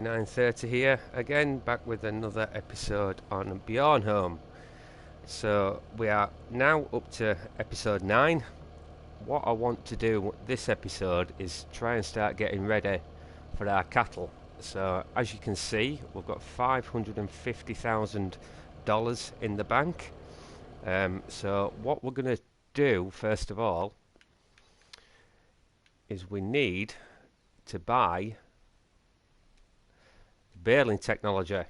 9:30 here again, back with another episode on Bjornholm. So we are now up to episode 9. What I want to do this episode is try and start getting ready for our cattle. So as you can see, we've got $550,000 in the bank. So what we're going to do first of all is we need to buy baling technology.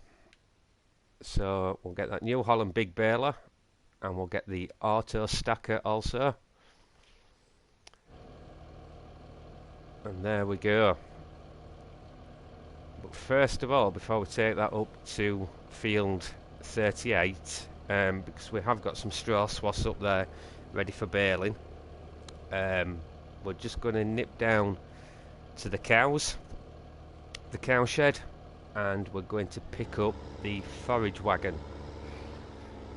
So we'll get that New Holland big baler, and we'll get the auto stacker also. And there we go. But first of all, before we take that up to field 38, because we have got some straw swaths up there ready for baling, we're just going to nip down to the cow shed, and we're going to pick up the forage wagon,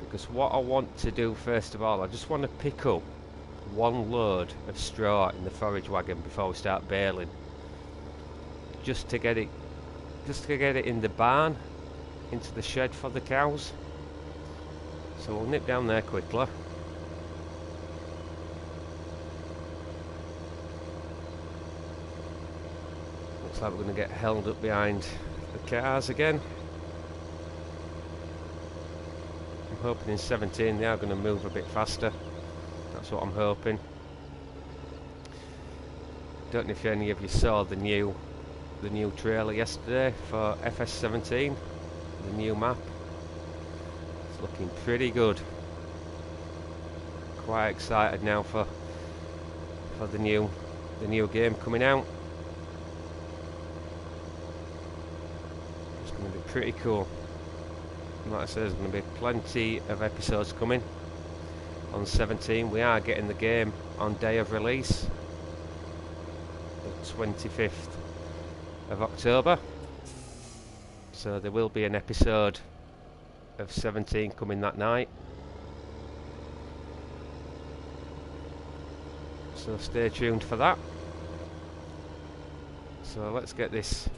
because what I want to do first of all, I just want to pick up one load of straw in the forage wagon before we start baling, just to get it in the barn, into the shed for the cows. So we'll nip down there quickly. Looks like we're going to get held up behind the cars again. I'm hoping in 17 they are going to move a bit faster. That's what I'm hoping. Don't know if any of you saw the new trailer yesterday for FS17, the new map. It's looking pretty good. Quite excited now for the new game coming out. It's going to be pretty cool. And like I said, there's going to be plenty of episodes coming on 17. We are getting the game on day of release, the 25th of October. So there will be an episode of 17 coming that night. So stay tuned for that. So let's get this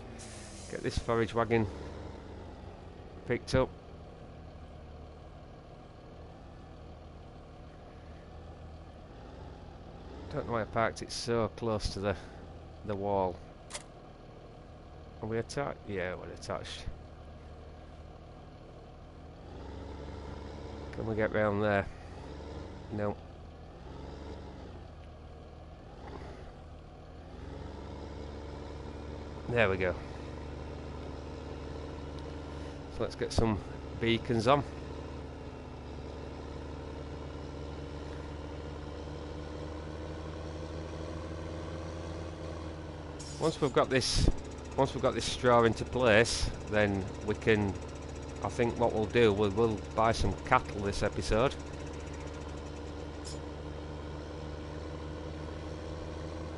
forage wagon picked up. Don't know why I parked it so close to the wall. Are we attached? Yeah, we're attached. Can we get round there? No. There we go. So let's get some beacons on. Once we've got this straw into place, then we can, I think what we'll do, we'll buy some cattle this episode.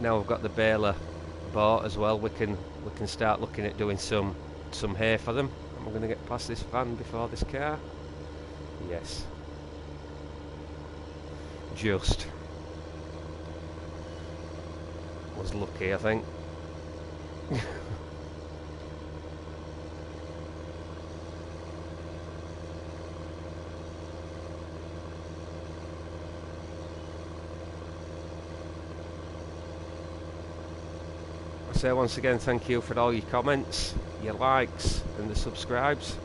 Now we've got the baler bought as well, we can start looking at doing some hay for them. And we're going to get past this van before this car. Yes. Just. Was lucky, I think. I say once again, thank you for all your comments, your likes and the subscribes.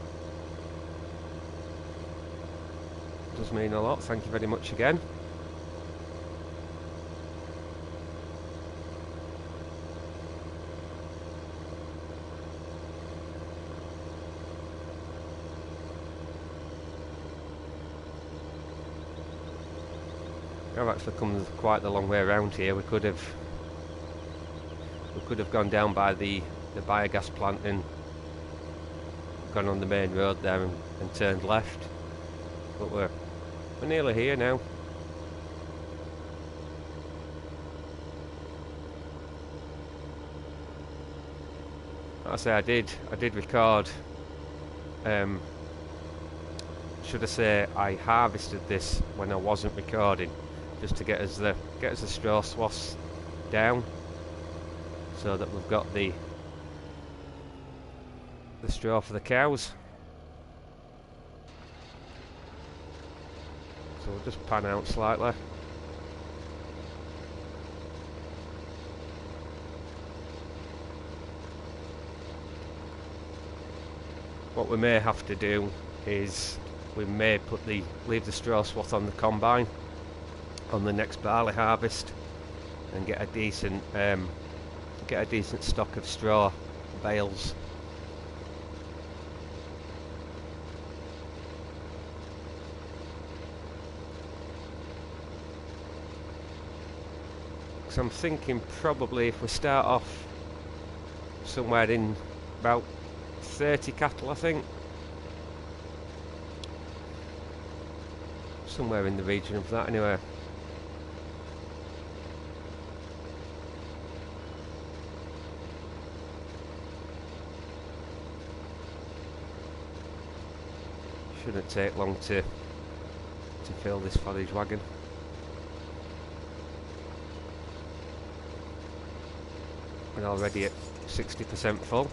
It does mean a lot. Thank you very much again. I've actually come quite the long way around here. We could have gone down by the biogas plant and gone on the main road there and turned left, but we're nearly here now. Like I say, I did record. Should I say I harvested this when I wasn't recording, just to get us the straw swaths down, so that we've got the the straw for the cows. So we'll just pan out slightly. What we may have to do is we may leave the straw swath on the combine on the next barley harvest and get a decent stock of straw bales. So I'm thinking probably if we start off somewhere in about 30 cattle, I think. Somewhere in the region of that anyway. Shouldn't take long to fill this forage wagon. We're already at 60% full.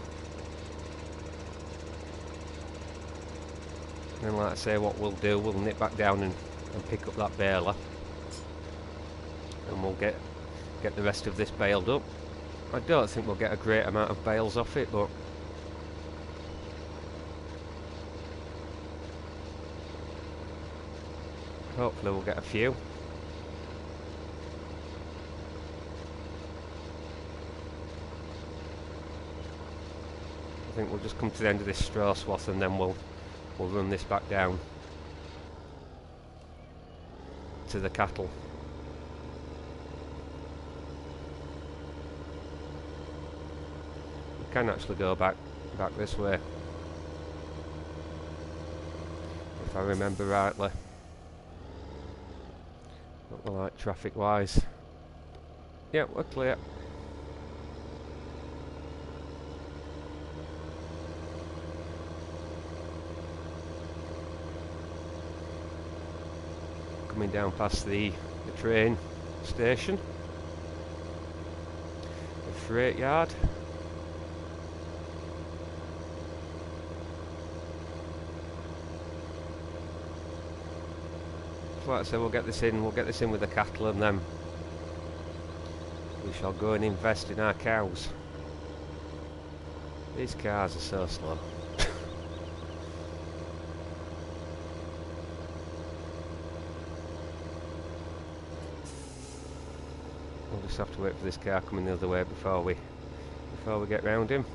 And like I say, what we'll do, we'll nip back down and pick up that baler, and we'll get the rest of this baled up. I don't think we'll get a great amount of bales off it, but hopefully we'll get a few. I think we'll just come to the end of this straw swath and then we'll run this back down to the cattle. We can actually go back this way, if I remember rightly. What we're like traffic wise. Yeah, we're clear. Coming down past the train station, the freight yard. So like I say, we'll get this in with the cattle, and then we shall go and invest in our cows. These cars are so slow. We'll just have to wait for this car coming the other way before we get round him.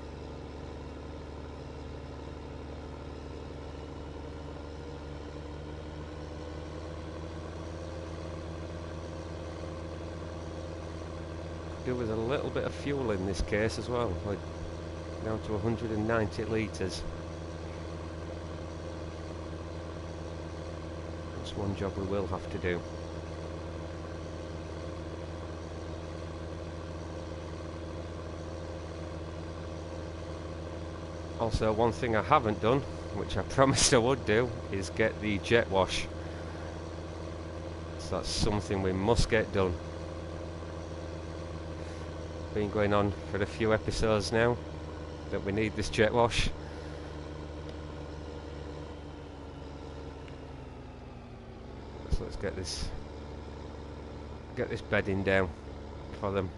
Do with a little bit of fuel in this case as well, like down to 190 litres. That's one job we will have to do. Also, one thing I haven't done, which I promised I would do, is get the jet wash. So that's something we must get done. Been going on for a few episodes now that we need this jet wash. So let's get this bedding down for them.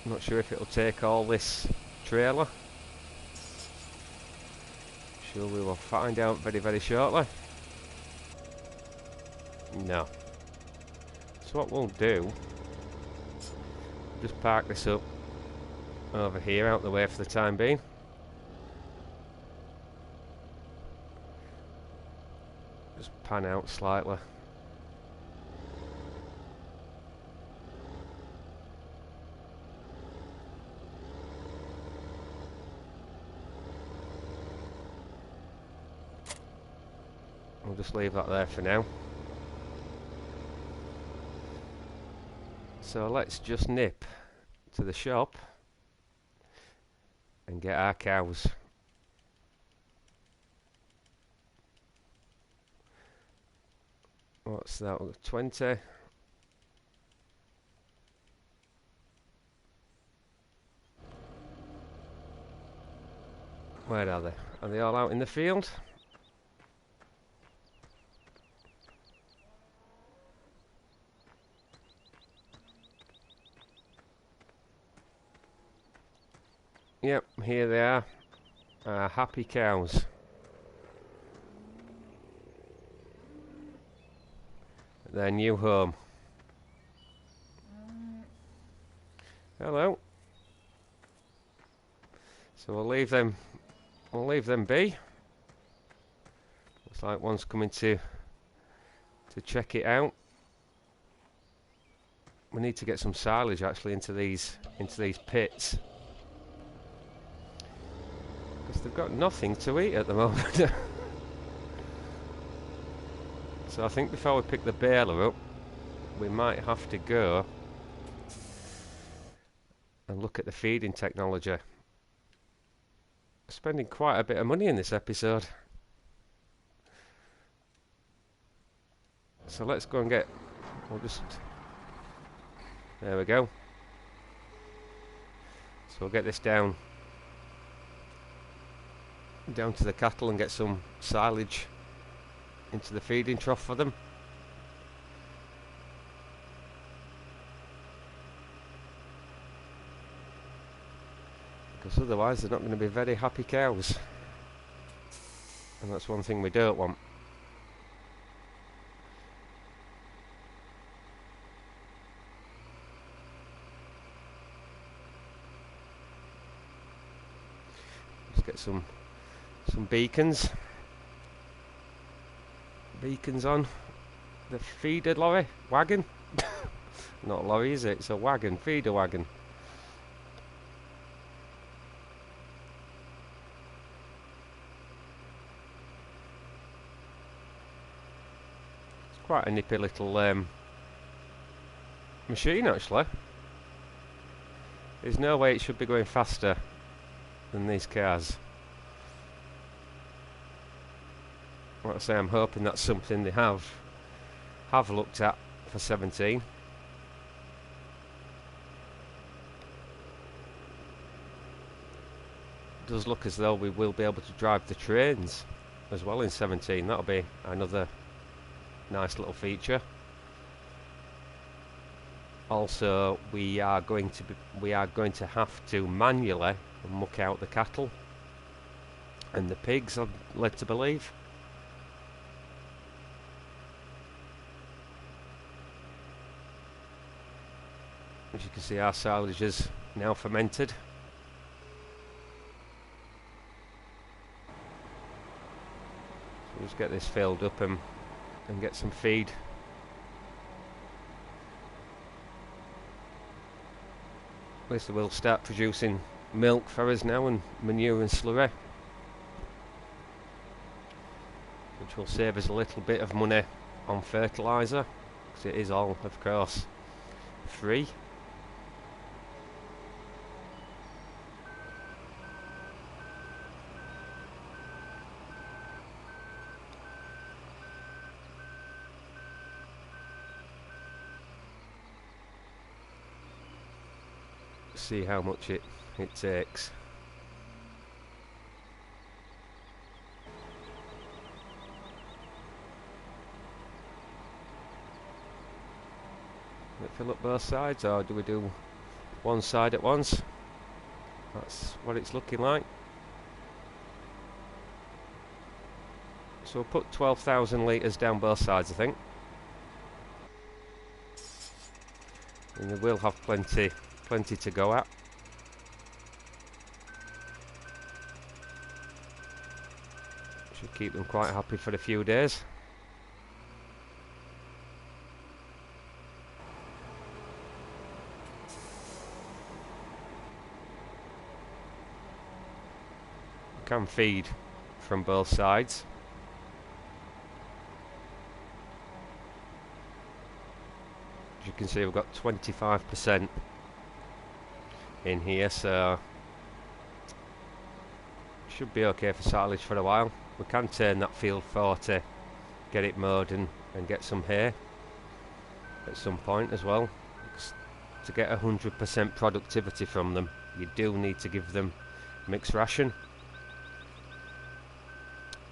Not sure if it'll take all this trailer. Sure, we will find out very, very shortly. No. So what we'll do, just park this up over here out the way for the time being. Just pan out slightly. We'll just leave that there for now. So let's just nip to the shop and get our cows. What's that? 20. Where are they? Are they all out in the field? Yep, here they are. Happy cows. Their new home. Hello. So we'll leave them be. Looks like one's coming to check it out. We need to get some silage actually into these pits. Because they've got nothing to eat at the moment. So I think before we pick the baler up, we might have to go and look at the feeding technology. Spending quite a bit of money in this episode. So let's go and get... There we go. So we'll get this down to the cattle and get some silage into the feeding trough for them. Because otherwise they're not going to be very happy cows. And that's one thing we don't want. Let's get some beacons. Beacons on the feeder lorry wagon. Not lorry, is it? It's a wagon, feeder wagon. It's quite a nippy little machine actually. There's no way it should be going faster than these cars. Like I say, I'm hoping that's something they have looked at for 17. It does look as though we will be able to drive the trains as well in 17. That'll be another nice little feature. Also, we are going to have to manually muck out the cattle and the pigs, I'm led to believe. As you can see, our silage is now fermented. So just get this filled up and get some feed. At least we'll start producing milk for us now and manure and slurry, which will save us a little bit of money on fertiliser, because it is all, of course, free. See how much it takes. Will it fill up both sides, or do we do one side at once? That's what it's looking like. So we'll put 12,000 litres down both sides, I think. And they will have plenty to go at. Should keep them quite happy for a few days. You can feed from both sides. As you can see, we've got 25% in here, so should be okay for silage for a while. We can turn that field 40, get it mowed and and get some hay at some point as well. To get 100% productivity from them, you do need to give them mixed ration.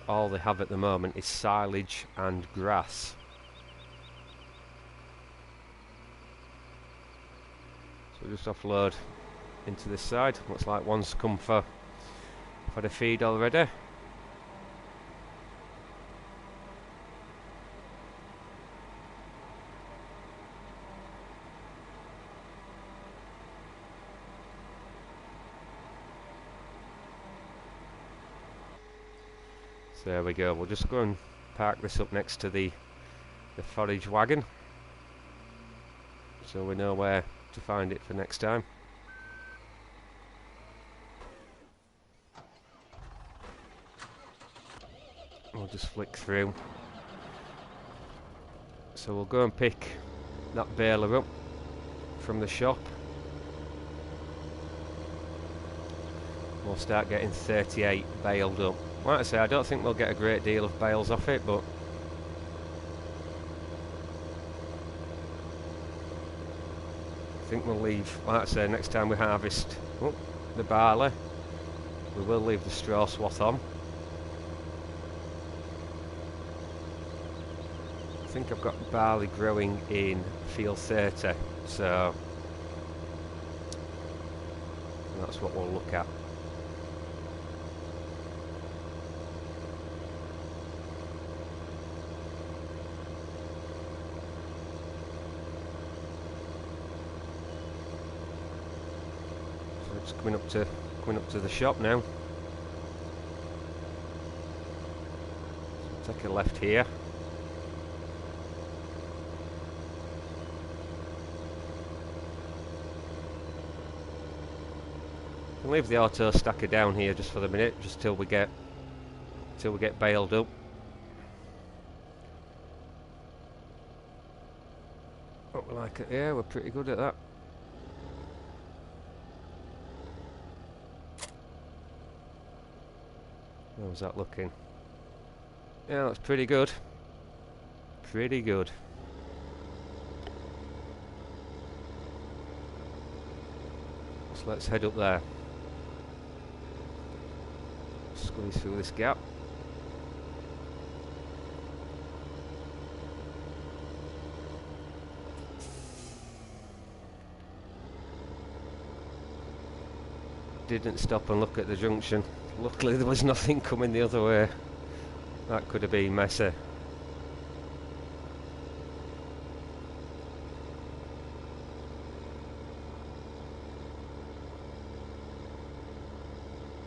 All they have at the moment is silage and grass. So we'll just offload into this side. Looks like one's come for the feed already. So there we go. We'll just go and park this up next to the forage wagon, so we know where to find it for next time. We'll just flick through. So we'll go and pick that baler up from the shop. We'll start getting 38 baled up. Like I say, I don't think we'll get a great deal of bales off it, but I think we'll leave, like I say, next time we harvest the barley, we will leave the straw swath on. I think I've got barley growing in field 30, so that's what we'll look at. So it's coming up to the shop now. So take a left here. I'll leave the auto stacker down here just for the minute, just till we get baled up. Oh, we like it. Yeah, we're pretty good at that. How's that looking? Yeah, that's pretty good. Pretty good. So let's head up there. Squeeze through this gap. Didn't stop and look at the junction. Luckily there was nothing coming the other way. That could have been messy.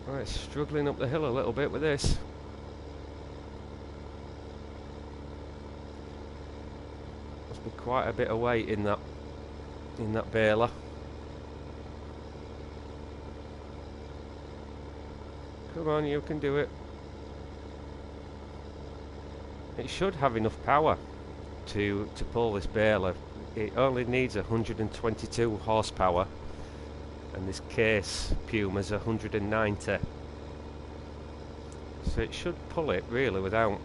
Right, struggling up the hill a little bit with this. Must be quite a bit of weight in that baler. Come on, you can do it. It should have enough power to pull this baler. It only needs 122 horsepower, and this case Puma's 190. So it should pull it really without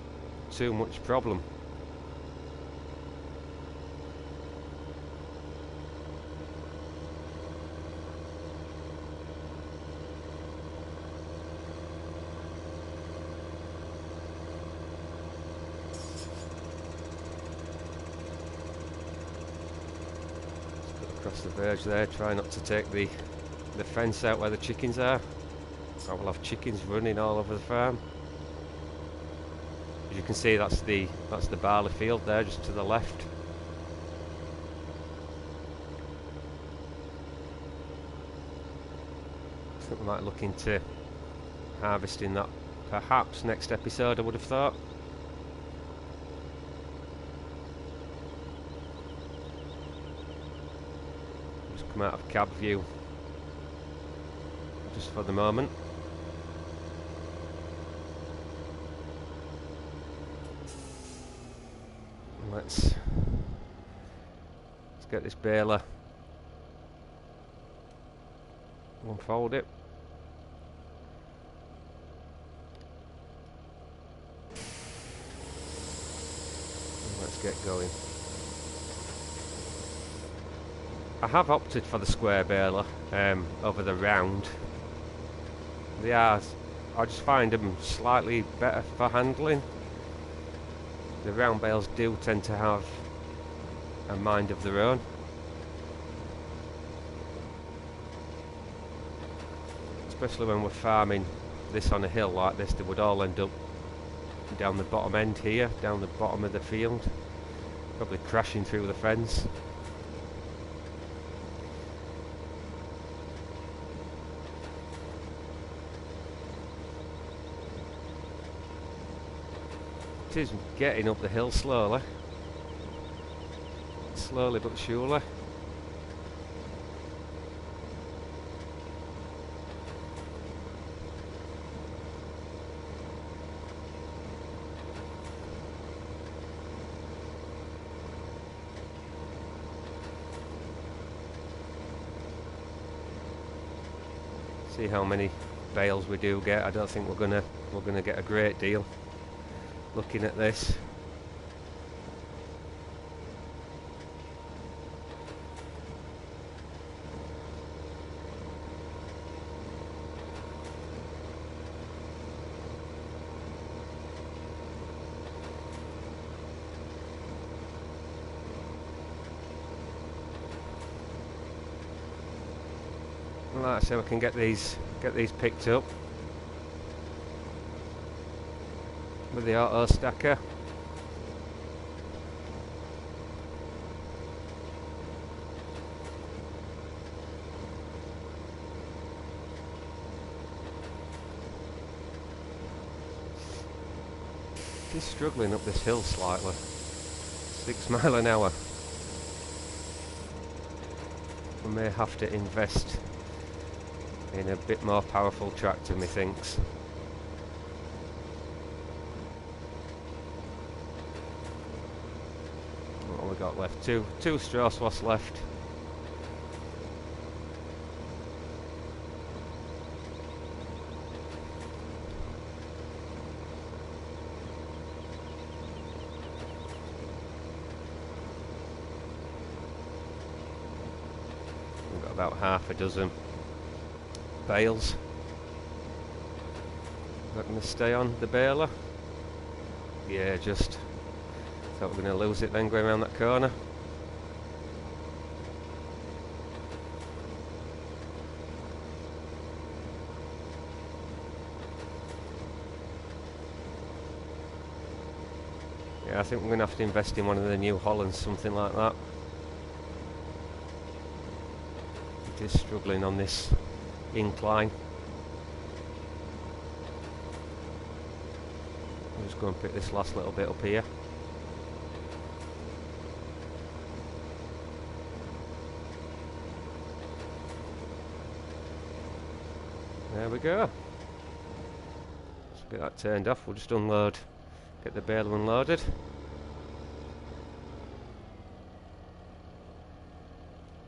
too much problem. Across the verge there, try not to take the fence out where the chickens are. I will have chickens running all over the farm. As you can see, that's the barley field there, just to the left. I think we might look into harvesting that perhaps next episode, I would have thought. Come out of cab view just for the moment. Let's get this baler, unfold it. And let's let's get going. I have opted for the square baler over the round. They are, I just find them slightly better for handling. The round bales do tend to have a mind of their own. Especially when we're farming this on a hill like this, they would all end up down the bottom end here, down the bottom of the field, probably crashing through the fence. It is getting up the hill slowly but surely. See how many bales we do get. I don't think we're gonna get a great deal looking at this. Like I say, we can get these picked up with the auto stacker. Just struggling up this hill slightly. 6 miles an hour. We may have to invest in a bit more powerful tractor, methinks. What have we got left? Two straw swaths left. We've got about half a dozen bales. Is that going to stay on the baler? Yeah, just thought we were going to lose it then going around that corner. Yeah, I think we're going to have to invest in one of the New Hollands, something like that. It is struggling on this incline. I'll just go and pick this last little bit up here. There we go. Let's get that turned off. We'll just unload, get the baler unloaded.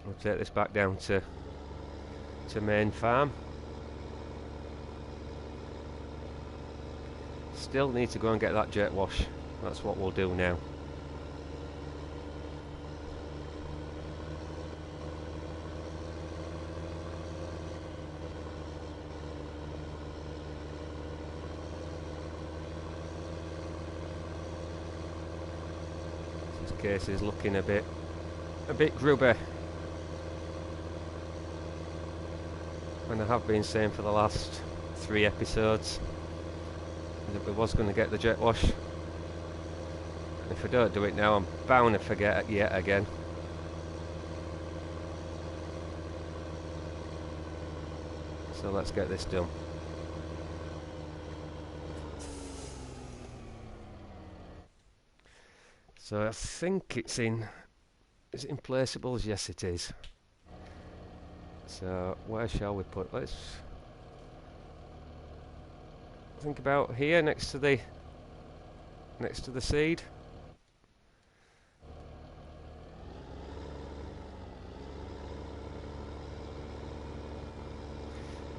We'll take this back down to main farm. Still need to go and get that jet wash. That's what we'll do now. This case is looking a bit grubby. And I have been saying for the last 3 episodes that we was going to get the jet wash. If I don't do it now, I'm bound to forget it yet again. So let's get this done. So I think it's in... Is it in placeables? Yes, it is. So where shall we put? Let's think about here next to the seed.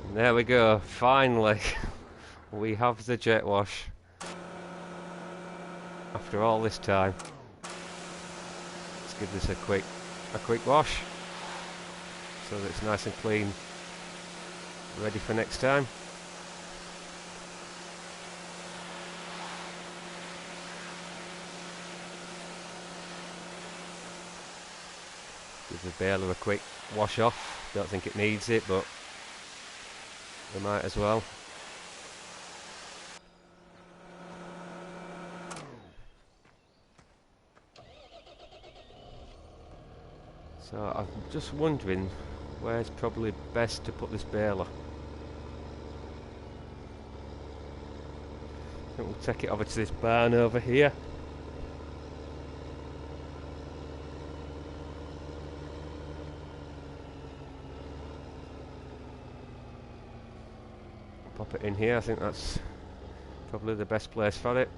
And there we go. Finally, we have the jet wash after all this time. give this a quick wash so that it's nice and clean, ready for next time. Give the baler a quick wash off. Don't think it needs it, but we might as well. So I'm just wondering where's probably best to put this baler. I think we'll take it over to this barn over here. Pop it in here. I think that's probably the best place for it.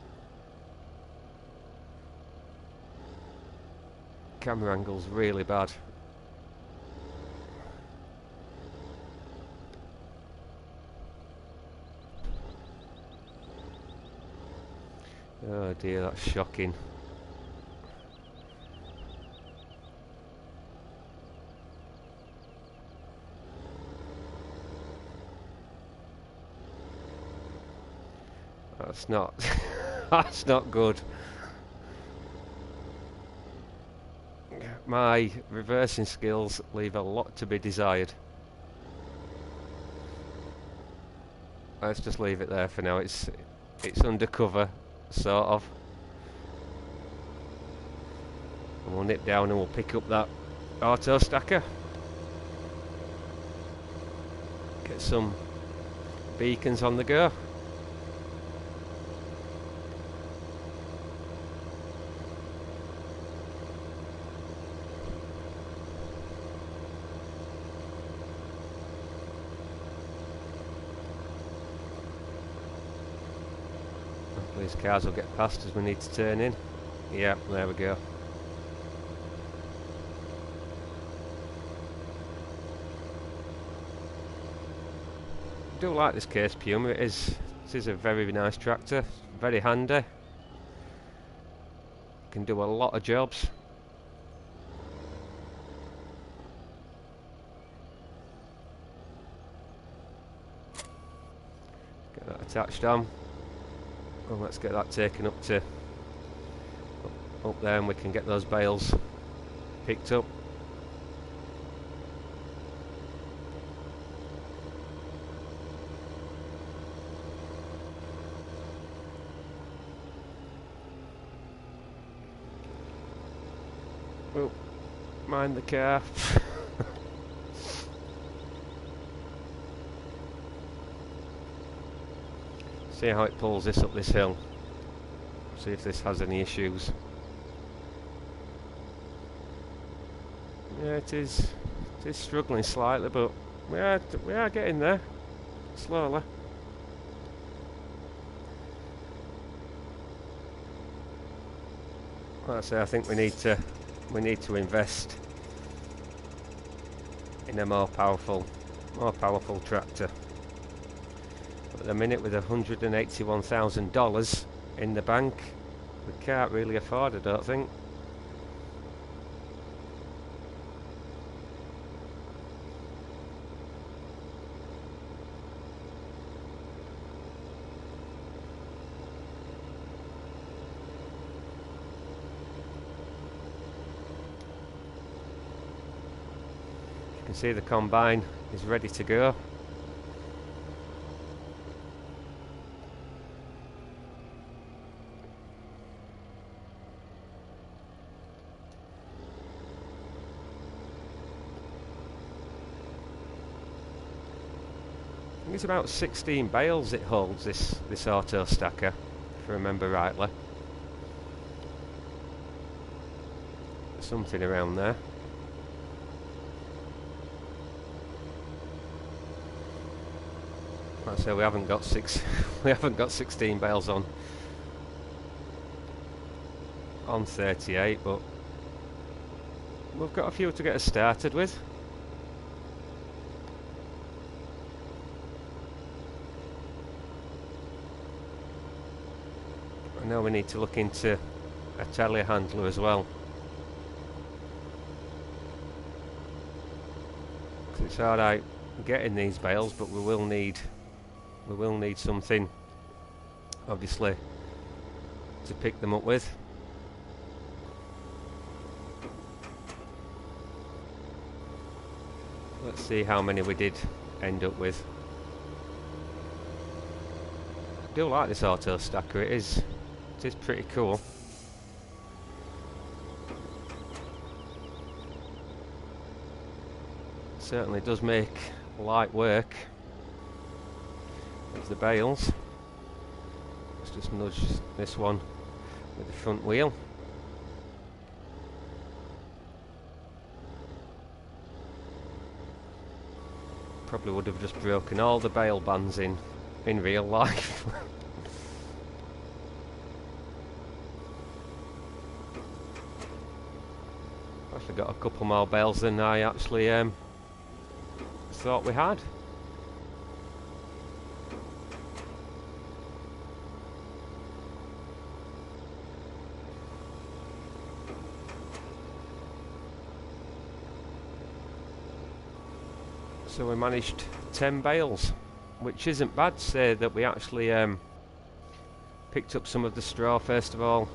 Camera angle's really bad. Oh dear, that's shocking. That's not that's not good. My reversing skills leave a lot to be desired. Let's just leave it there for now. It's undercover, sort of. And we'll nip down and we'll pick up that auto stacker. Get some beacons on the go. These cars will get past as we need to turn in. Yeah, there we go. I do like this Case Puma. It is a very nice tractor, very handy. Can do a lot of jobs. Get that attached on. Well, let's get that taken up there, and we can get those bales picked up. Oh, mind the car. See how it pulls this up this hill. See if this has any issues. Yeah, it is struggling slightly, but we are getting there slowly. Like I say, I think we need to invest in a more powerful tractor. At the minute, with $181,000 in the bank, we can't really afford it, I don't think. You can see the combine is ready to go. It's about 16 bales it holds, this auto stacker, if I remember rightly. Something around there. Like I say, we haven't got 16 bales on 38, but we've got a few to get us started with. I know we need to look into a telehandler as well. It's alright getting these bales, but we will need something, obviously, to pick them up with. Let's see how many we did end up with. I do like this auto stacker. It is pretty cool. Certainly does make light work of the bales. Let's just nudge this one with the front wheel. Probably would have just broken all the bale bands in real life. Actually got a couple more bales than I actually thought we had. So we managed 10 bales, which isn't bad. Say that we actually picked up some of the straw first of all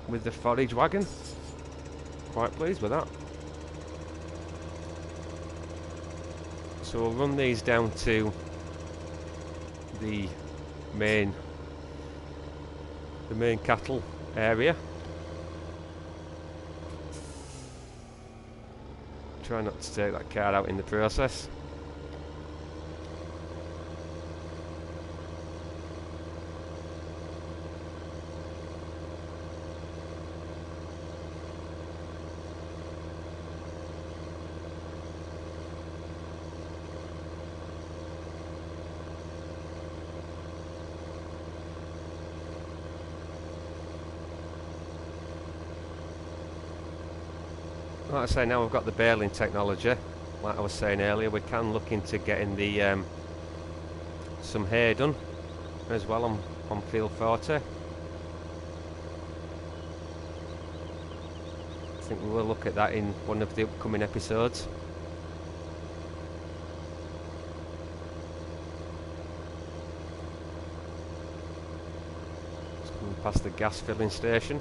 with the forage wagon. Quite pleased with that. So we'll run these down to the main cattle area. Try not to take that car out in the process. Like I say, now we've got the baling technology, like I was saying earlier, we can look into getting the some hay done as well on field 40. I think we will look at that in one of the upcoming episodes. Just coming past the gas filling station.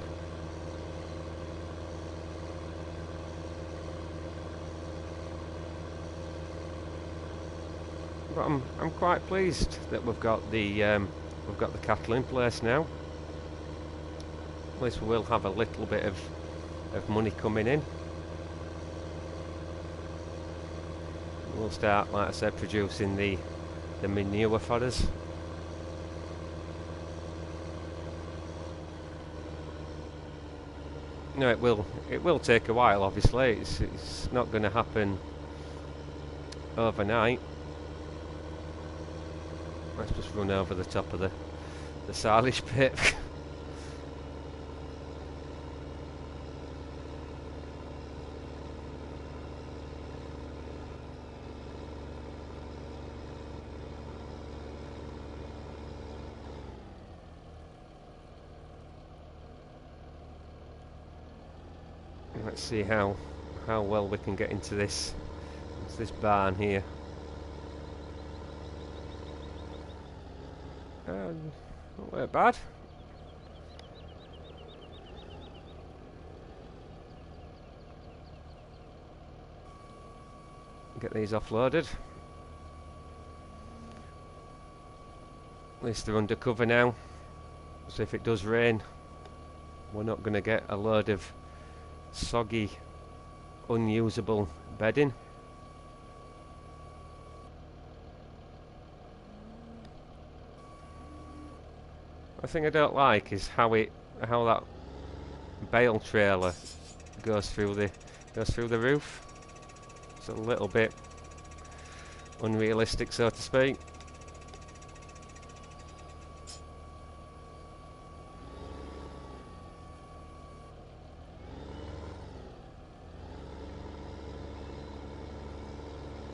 But I'm quite pleased that we've got the cattle in place now. At least we will have a little bit of money coming in. We'll start, like I said, producing the manure for us. No, it will take a while. Obviously, it's not going to happen overnight. Let's just run over the top of the silage pit. Let's see how well we can get into this barn here. Not very bad. Get these offloaded. At least they're under cover now, so if it does rain, we're not going to get a load of soggy, unusable bedding. The thing I don't like is how that bale trailer goes through the roof. It's a little bit unrealistic, so to speak.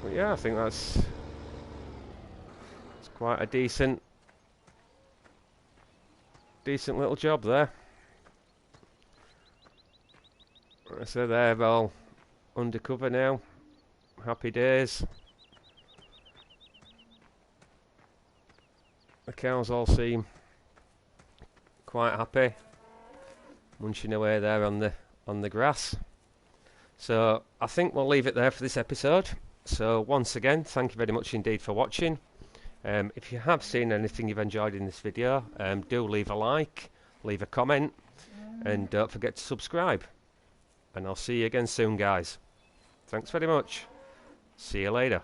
But yeah, I think that's quite a decent little job there. So they're all undercover now. Happy days. The cows all seem quite happy, munching away there on the grass. So I think we'll leave it there for this episode. So once again, thank you very much indeed for watching. If you have seen anything you've enjoyed in this video, do leave a like, leave a comment, and don't forget to subscribe. And I'll see you again soon, guys. Thanks very much. See you later.